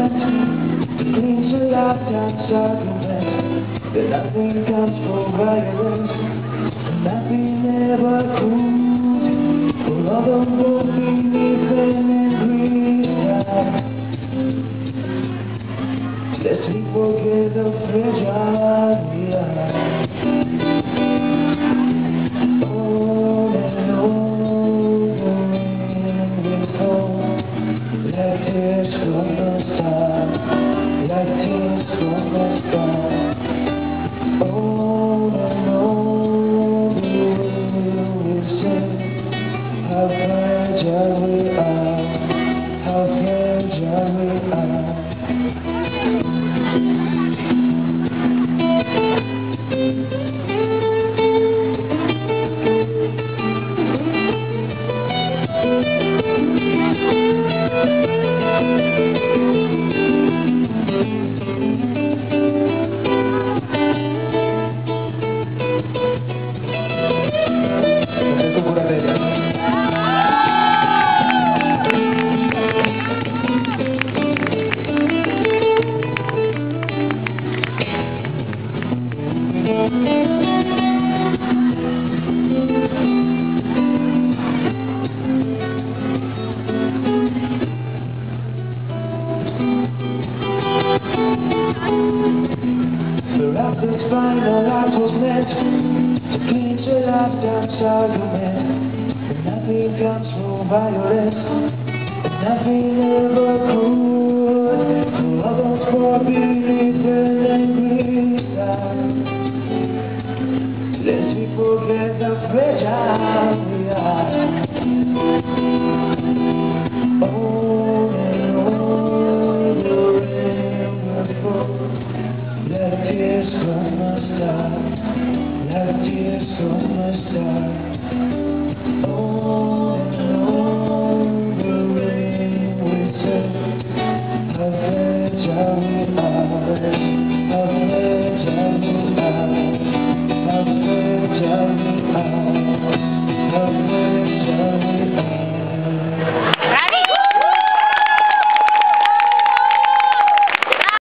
meant to cleanse a lifetime's argument, that nothing comes from violence, and nothing ever could, for all the world beneath an angry sky. Lest we forget the fragile we are. On and over we go, like tears from the sky, like tears from the sky. On and over we say, how fragile we are, how fragile we are. Perhaps this final act was meant to cleanse a lifetime's argument, and nothing comes from violence, and nothing ever